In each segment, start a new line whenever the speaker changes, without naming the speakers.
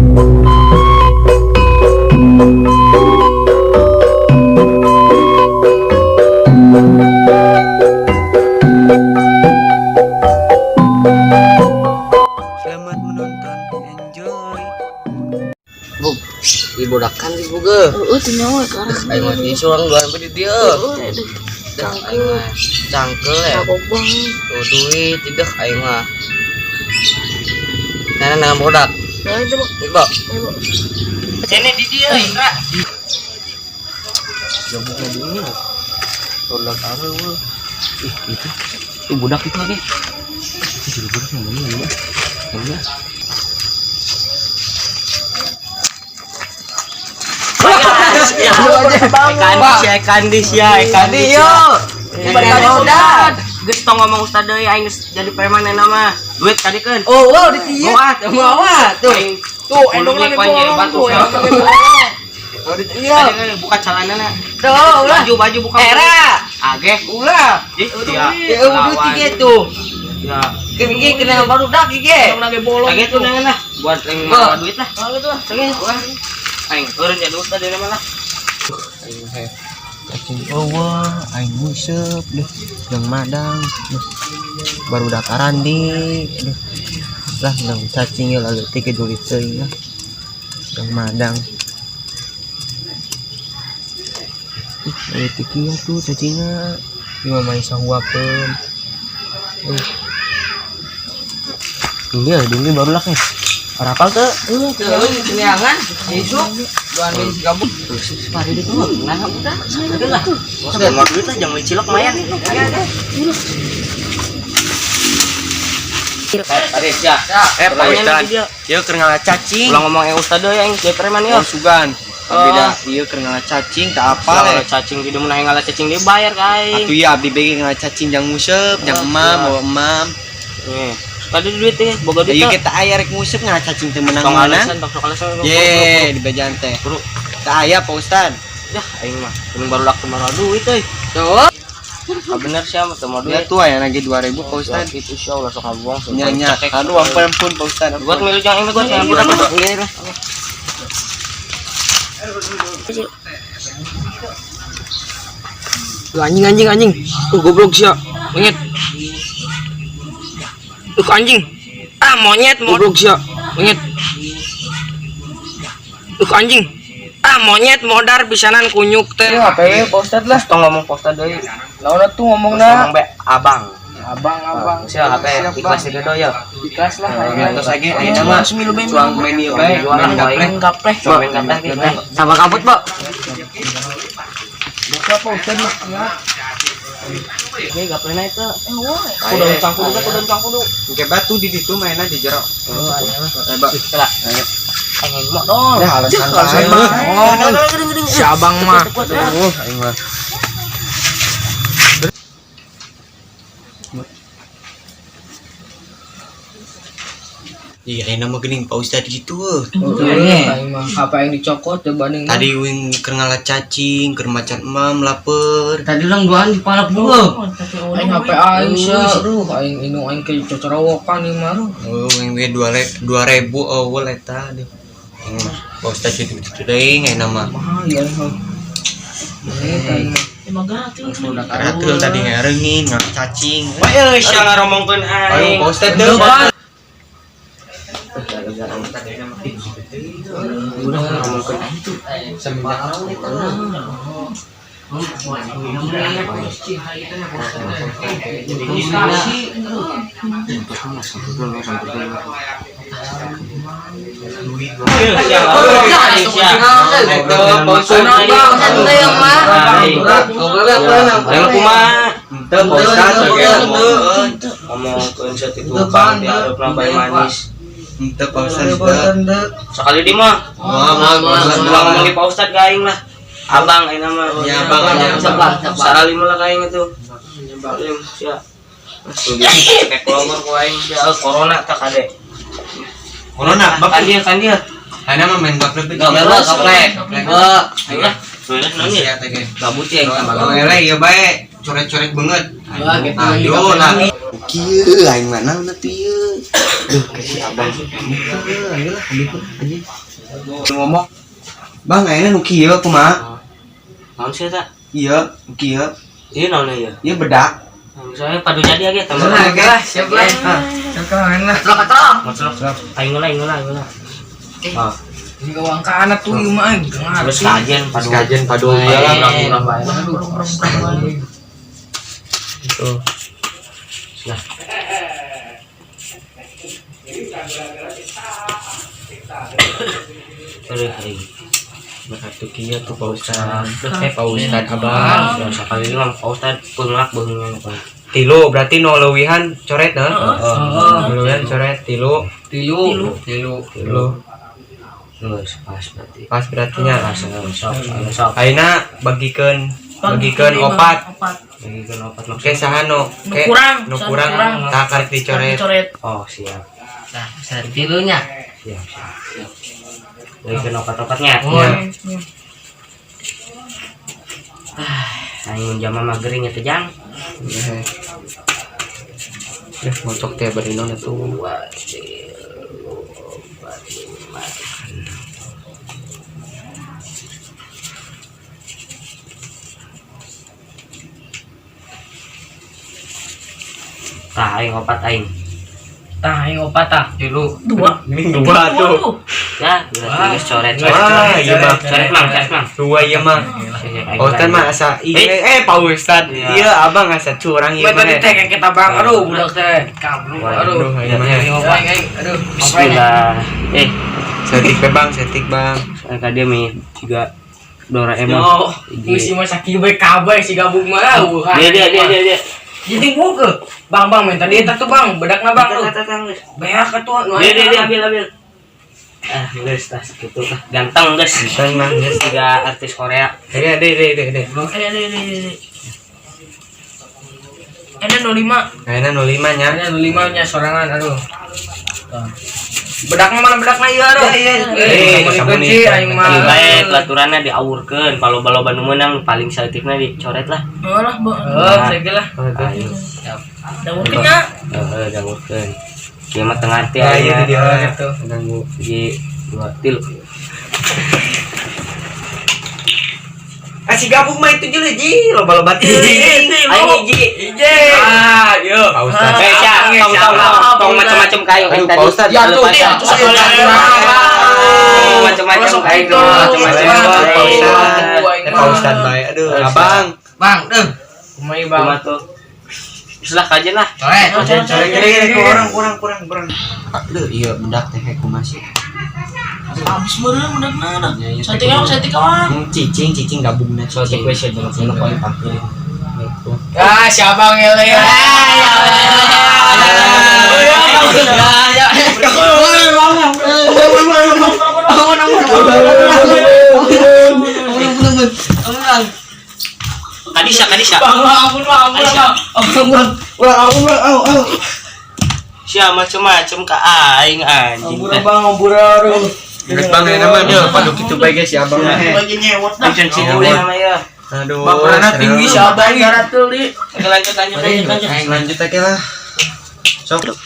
Selamat menonton, enjoy.
Bu, ibu dakan di buge.
Nyawa sekarang.
Ayo mati suang duluan pada dia. Cangkel ya. Tuh duit tidak ayo mah. Nana nama bodak. Ibu. Sini di dia, Indra. Coba ini. Bodak apa lu? Itu. Tuh budak itu lagi. Itu budak yang mana ya? Ini. Ekandis ya. Geus tong ngomong ustad deui aing geus jadi preman nama. Duit kadikeun.
Oh, wow, di dieu.
Moat. Tuh.
Tuh, endong lagi bolong tuh. Oh, di dieu.
Buka celanana.
Tuh, ulah.
Baju buka.
Era.
Ageh.
Ulah.
Ya.
Ya udah tiga tuh.
Ya.
Kene kena baru dak ge.
Endong lagi bolong. Ageh tuh nangan lah. Buat aing mawa duit lah.
Kalau tuh, sengeh.
Aing eureun jadi ustad deui mah lah. Aing he. Cacing eueuh, aing museup deh. Jeung madang. Baru dakaran di. Lah jeung cacing ya lalu teh dulit teuing lah. Jeung madang. Lalu teh kieu tuh cacingna. Ieu mah sahuakeun. Ini baru lah nih. Rapal tuh.
Kenyangan, isuk. Duan geus gabung.
Pari itu mah nah udah. Udah lah. Mau duit lah jangan cilok mayan. Paris ya. Pak Ustad. Ieu keur ngala cacing. Ulang ngomong ustad deui yang jadi preman ieu. Sugan. Beda ieu keur ngala cacing tak apa le. Cacing di mun ngala cacing dibayar kae. Atuh ieu abdi bege ngala cacing jang museup, jang emam, bawa emam. Nih. Tadi duit teh, boga duit. Ieu kita aya rek museup ngala cacing teh menang mana? Ye, di bajan teh. Teu aya Pak Ustad. Yah, aing mah kuning baru lak kemarin duit euy.
Tuh.
Bener sih mah teu duit.
Ya tuh aya lagi 2000 Pak Ustad.
Itu insyaallah sok ngabuang.
Nya. Aduh ampun Pak Ustad.
Buat milu jang ini gua yang budak. Nggih lah.
Anjing. Tuh goblok sia. Monyet. Tuh anjing. Ah, monyet goblok sia. Monyet. Tuh anjing. Ah, monyet modar pisanan kunyuk teh.
Apa ya Pak Ustad lah. Tong ngomong Pak Ustad deui.
Lawan tuh ngomongna.
Ngomong be abang.
Abang.
Sia HP ikhlas di dodo ya.
Ikhlas lah.
Terus lagi ayeuna mah cuang main ieu bae.
Main gapleh.
Cuang main gapleh gitu.
Sama kabut, Pak.
Buka Pak Ustad mah. Oke, gapleh naik ke. Kudu cangkudu. Oke, batu di ditu mainna di jero. Hebat. Lah. Aing mah dong.
Dah alasan si abang mah.
Aing mah. Iya, enak mah geuning Pak Ustad gitu.
Aing mah apa yang dicokot teh banding.
Tadi wing keur ngala cacing, keur macan emam lapeur.
Tadi urang duaan di palap dulu. Aing HP aing sia, aduh aing indung aing ke cocorowokan ieu mah.
Oh, wing 2000 eueuh eta deh. Pak Ustad gitu deui enak mah.
Mahal ya.
Emang gratis.
Karatul tadi ngarengin ngala cacing. Bae sia ngaromongkeun aing. Pak Ustad deui. Udah ngomongkeun itu. Sembarang itu. Ente Pak Ustad sekali di mah. Ngomong di Pak Ustad ka aing lah. Abang aing mah. Ya abang aja. Sarali mah lah ka aing itu. Nyebalim sia. Kayak keluar ku aing corona tak ade. Corona kan dia. Ana mah main gaplek teh. Gaplek. Aing lah. Beres nanya. Gabut ya aing sama gaplek ieu bae. coret-coret banget.
Wah, gitu.
Ayo lah. Kieu aing mana teh ieu. Duh, kasih abang. Ayolah, ikut aja. Ngomong. Bang, ayeuna nu kieu kumaha?
Naon sih eta?
Iya, nu kieu.
Ieu naon ya?
Ieu bedak.
Misalnya padu jadi aja tambah.
Lah, siap lah. Sekarang lah.
Macelok. Aing ulah. Ah,
Ini uang kana tuh ieu mah aing.
terus kajian
Padu
iyalah.
Itu.
Nah. Aduh, aing. Berarti kieu tuh Pak Ustad.
Pak Ustad abang.
Ya sakali mah Pak Ustad peungak beungeun apa.
Tilu berarti nu leuwihan coret heuh. Leuwihan coret tilu.
Terus pas berarti.
Pas berarti nya.
Sok.
Ayeuna bagikeun opat.
Bagikeun opat
Oke saha nu nu kurang tak karek dicoret.
Oh, siap.
Nah, setilunya.
Siap. Bagikeun opat-opatnya. Aing jama magering nya teh jang.
Ngocok teh bari naon atuh.
Tah aing opat aing.
Aing opat tah. Tilu.
Ini dua tuh.
Ya, berarti geus coret.
Wah, iya mah.
Coret mang.
Dua iya mah. Pak Ustad mah asa Pak Ustad. Iya, abang asa curang ieu mah.
Tadi teh kita bang. Aduh, budak teh. Kablu. Aduh. Aduh.
Bismillah.
Setik bang.
Ka dia mi juga Doraemon.
Yo, misi mah sakieu bae kabeh si gabung mah.
Dia.
Jadi buke. Bang minta dia tuh bang, bedakna bang. Beak atuh.
Dia ambil. Geus tah kitu tah. Ganteng geus.
Ganteng mah
Geus tiga artis Korea.
Deh.
Ada 05.
Kayaknya 05 nya.
Ada 05 nya sorangan aduh. Bedakna mana bedakna ieu aduh. Kunci aing mah.
Ieu bae pelaturanna diawurkeun, paloba-loba nu meunang paling saeutikna dicoret lah.
Lah, saiki lah.
Ayo.
Dawurkeun nya.
Diawurkeun. Kieu mah tengah arti
Ya iya
aya.
dia
Gitu.
ganggu.
2 3.
Si gabung mah itu juga ji, loba-loba teh.
Aing hiji.
Yo.
Pak Ustad.
Tong macam-macam kayu aing tadi.
Pak Ustad
Jatuh dia.
Macam-macam kayu.
Pak Ustad bae. Aduh, abang.
Bang, kumai bang.
Kumaha tuh? Selah kajian lah.
Kurang. Aduh, iya bedak teh kumaha sih.
Habis meureun bedakna. Satik kawan.
Cicing gabungna.
Sotik we sih dulu poin pakeun.
Ah, si abang ele ya.
Kadisa.
Ampun.
Sia macam-macam ka aing anjing.
Ampun.
Geus bang namanya padu kitu bae guys si abang mah.
Lagi nyewot dah.
Ancen cibule namanya.
Aduh.
Baperana tinggi si abang garat deui.
Lanjut.
Lanjut aja lah. Sok.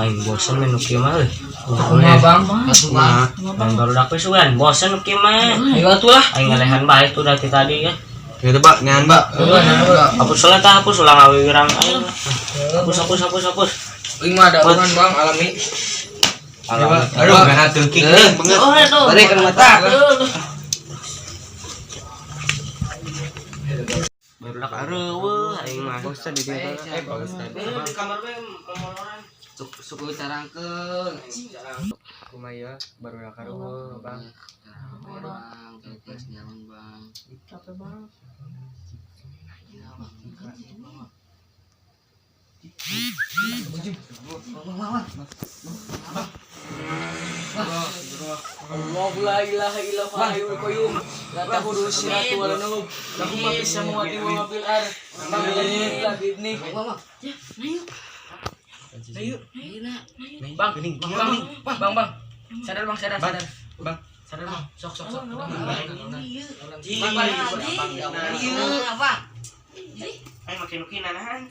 Aing bosan menu kieu mah euy.
Bang.
Bang baru dak sugan bosan kieu mah.
Ayo atuh lah.
Aing ngalehan bae tuh dari tadi ya.
Gitu Pak, nyan Pak.
Hapus lah tah, hapus ulang awirang aing. Hapus.
Aing mah ada urang bang alami.
Aduh, kana teuking banget.
Balik ke mata.
Baru dak areueuh aing mah.
Ustad di dia. Pak Ustad.
Di kamar bae ngomong
Suku carangkeun.
Kumaya baru dak areueuh, Bang.
Bang, terus nyaman bang.
Capek banget.
La ilaha illallah hayyul qayyum. La ta'khudhuhu sinatun wa la nawm. Lahu ma fis samawati wa ma fil ardh. La bidni. Ayo. Bang. Sadar bang.
Bang.
Sadar bang. Sok.
Apa?
Ayo makin nanahan.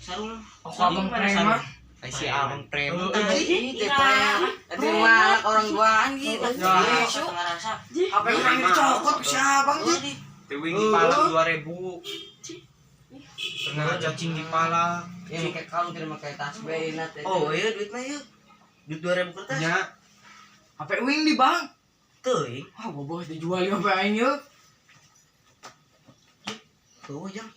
Sarung.
Abang preman.
Si abang preman.
Ada malak orang duaan gitu.
Ngerasa.
Apa yang main cokot si abang jadi?
Tewing di pala 2000. Kena cacing di pala.
Ya pakai kalung tidak pakai tas beina teh.
Oh iya duit mah yuk. Duit 2000 kertas.
Nya.
Apa wing di bang?
Teuing.
Ah boboh dijual apa aing yuk?
Tuh jang.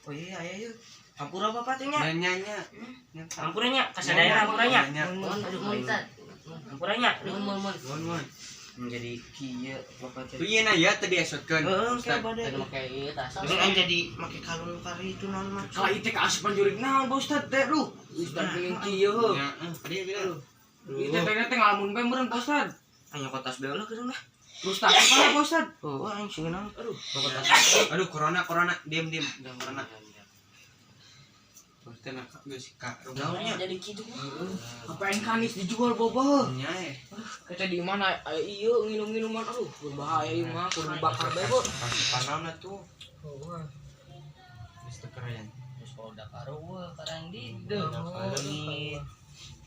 Oh iya aya yuk. Hampura apa nya?
Nanya.
Hampuranya kasadaya hampuranya. Hampuranya.
Mon.
Menjadi kieu bapak
Tuh ieu na ya tadi esotkeun.
Heeh, kayak bade.
Tadi pakai ieu tas.
Jadi kan jadi make kalung kari itu naon mah.
Kalau itu keasupan jurik naon Pak Ustad teh lu. Ustad geuning kieu heuh.
Ya, dia bilang.
Itu teh ngalamun bae meureun Pak Ustad.
Anya kotas beula keun lah.
Frustasi pana Pak Ustad.
Oh, aing sing naon. Aduh,
Aduh, corona. Diam. Jangan corona. Terus teh nak geus ka
naonnya
Jadi kitu. Apa yang kanis dijual boboh.
nya
Kita di mana ieu nginum-minuman aduh berbahaya ieu mah kudu bakar bae kok.
panamna tuh.
Oh,
Geus teu keren.
geus udah karueuh karang di deu.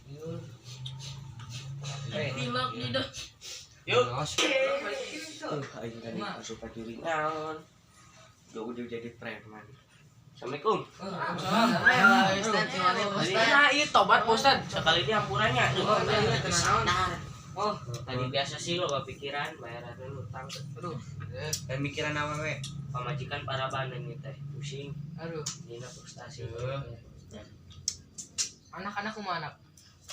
Ieu. Tilak di deu.
Yuk.
Aing tadi asupan diri naon. Udah jadi preman.
Assalamualaikum.
Nah, ieu tobat Pak Ustad.
Sekali dia hampurannya.
Oh,
Tadi biasa sih lo pikiran bayaran utang.
aduh.
Dan mikiran awewe.
Pamajikan para bandeng teh pusing.
Aduh.
Dina frustasi.
Anak-anak kumaha anak?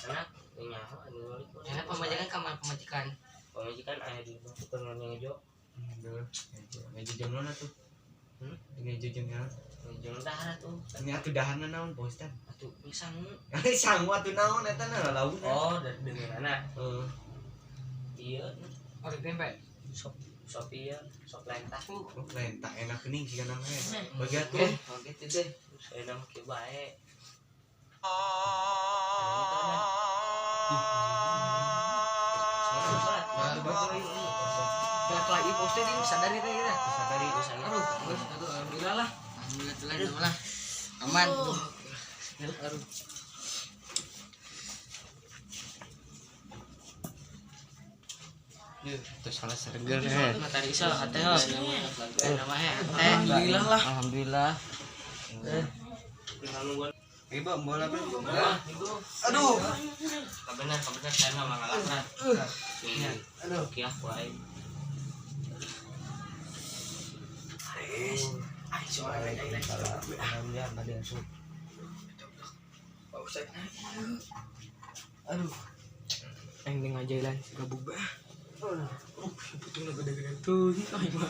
Anak nyaho anu ngulik.
Enak pemajikan ka mana pemajikan?
Pamajikan aya di tukang ngejo.
Ngejo jam mana tuh? Ngejo jam mana?
Ngejo dahar tuh.
Ini atuh dahanna naon, Pak Ustad?
Atuh pisang.
Sanggu atuh naon eta na laukna.
Oh, dengan anak.
Heeh.
Iya,
Orek tempe.
sop iya, sop lentah.
Oh, lentah enak geuning siga namanya. Bagian tuh.
Oh, gitu deh.
Saya nama ke bae.
Kayak lagi poster ini sadari teh kita.
Sadari
Aduh, alhamdulillah lah. Alhamdulillah lah. Aman. Aduh.
terus salah serger
Tadi iso hate ho. Alhamdulillah lah. Alhamdulillah.
Tinggal nunggu.
Ibu bola berapa?
Aduh.
Kabenar saya nggak ngalah. Aduh, kiah wae.
Alhamdulillah ada asup. Pak Ustaz. Aduh. Aing ngajailan gabug bah. Putung gede-gede tuh aing mah.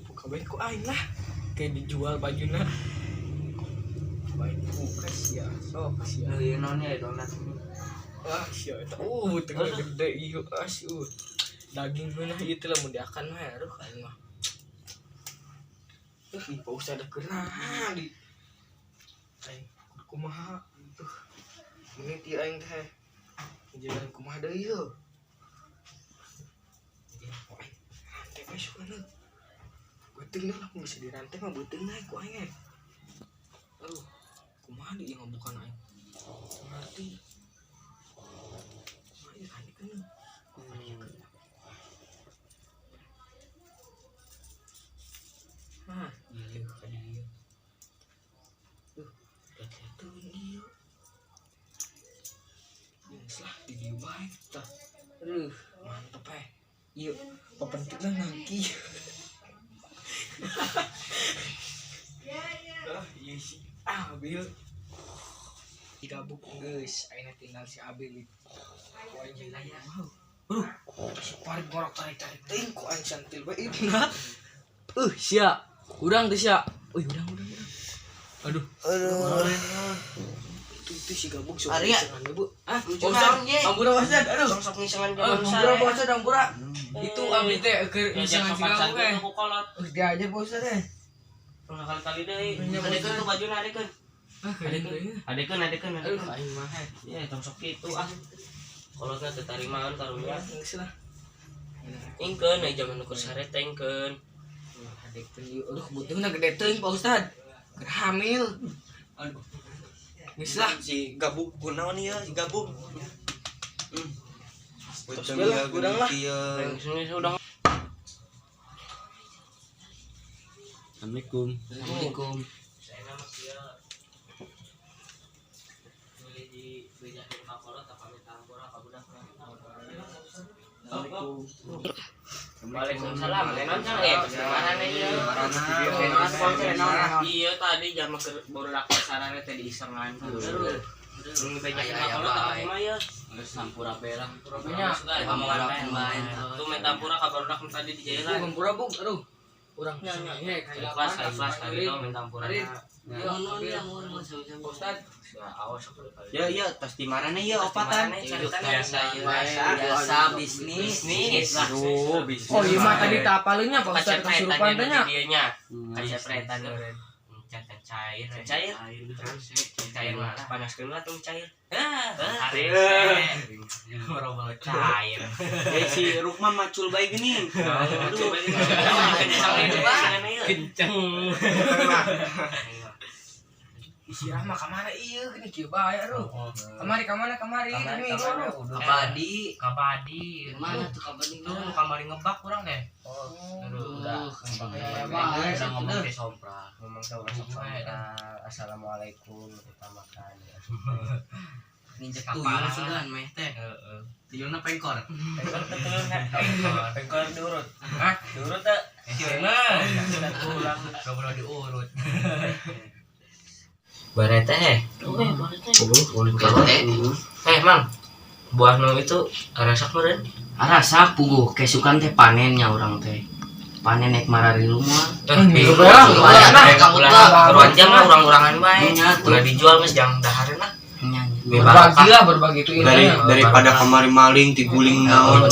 Buka bae ku aing lah. Kayak dijual bajuna. Baik buka sia. Sok sia.
Ieu naonnya donat.
Wah, sia eta. Tengah gede ieu asyuh. Daging mana ieu teh lamun diakan mah aduh aing mah. Ih, Pak Ustaz ada kena di. Aing kumaha tuh. Ini ti aing teh. Jalan kumaha deui yeuh. Rantai mah suka na. Beuteung lah bisa dirantai mah beuteung naik ku aing. Aduh, kumaha di ieu bukan aing. Ngerti. Aing rantai kena. Hah, iya ka dieu. Tuh, lihat tuh ini. Lah di dieu bae tah. Mantep Ieu papentingna nangki. Iya sih. Abil. Digabuk geus, ayeuna tinggal si Abil. Ku aing aya. Parit ngorok tarik-tarik teuing ku aing santil bae nah. Sia. Urang teh sia. Urang. Aduh. Itu si gabung sok ngisengan ibu. Ah, Ustaz, ampura Ustaz. Aduh,
Sok ngisengan
ampura Ustaz, ampura. Itu abdi teh keur ngisengan si gabung teh.
Aku kolot.
Geus diajar Pak Ustaz teh.
Kali-kali deui. Adekeun tuh bajuna adekeun. Adekeun.
Aduh, aing mah.
Ya, tong sok kitu ah. Kolotna teu tarimaan karunya.
Geus lah.
Ingkeun aya zaman nu keur sare teh ingkeun.
Adik teh aduh butuhna gede teuing Pak Ustad. Keur hamil.
Aduh.
Geus lah.
Si gabuk kunaon ieu si gabuk.
Terus lah, udang lah.
Sini udah.
Assalamualaikum.
Assalamualaikum.
Saya nama dia boleh di beda di Mapolot apa Metampura apa budak. Waalaikumsalam. Tenon can ya mana nih ya? Iya tadi jam baru lakukan sarana teh di isengan. Ini beda di Mapolot apa mah ya?
Sampura bela.
Punya main. Tuh Metampura kabar udah tadi di jalan.
Sampura bung, aduh. Urang nya
Kelas tadi lo Metampura.
Ustad.
Awas aku kali.
Ya pasti marane ya opatan.
Biasa bisnis.
Aduh, bisnis.
Oh iya mah tadi tak apalnya Pak Ustad kesurupan teh nya.
Videonya. Kacepretan eureun. Cair mah panaskeun lah tuh cair. Boro-boro cair.
Si Rukma macul bae geuning.
Aduh. Kenceng.
Isi Rahma ka mana ieu gini kieu bae aduh. Kamari ini lho.
Kabadi.
Mana tuh kabadi?
Tuh kamari ngebak urang deh. Aduh, udah ngomong ke sompra. Ngomong assalamualaikum kita makan.
Ninjek tuyul sugan meh teh.
Heeh.
Tuyulna pengkor.
Pengkor diurut. Hah? Diurut teh. Nah, sudah pulang enggak boleh diurut. Barete. Mang. Buah nu itu arasak meureun.
Arasak puguh kesukan teh panennya orang teh. Panen naik marari lumah.
Minggu berang.
Beruan jam lah orang-orangan bae. Udah dijual geus jang dahareuna.
Berbagi itu ini.
Daripada kamari maling tiguling naon.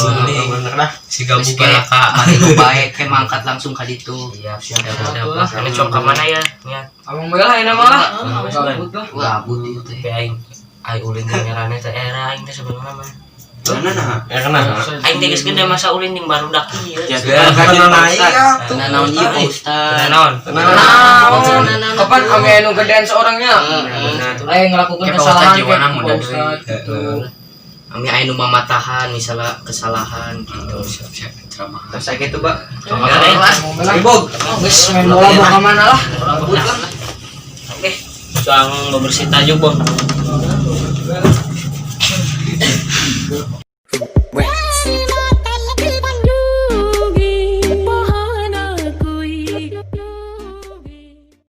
Si gabuk ka
mari lu bae ke mangkat langsung ka ditu.
Siap. Ini cok ka mana ya? Nya.
Abang belah enak malah. Gabut lah.
Gabut ieu teh.
Aing ulin nyarane teh era aing teh sebenarnya mah.
Mana?
Aing teh geus gede masa ulin jeung barudak ieu.
Ya naik.
Naon ieu Pak Ustad?
Naon?
Kapan ame anu gedean seorangnya? Aing ngelakukan kesalahan Pak Ustad.
Ami aya nu mamatahan misalnya kesalahan gitu.
Siap ceramah.
Terus saya gitu, Pak.
Ibog. Geus main bola ka mana lah.
Oke. Cuang bebersih tajuk, Bang.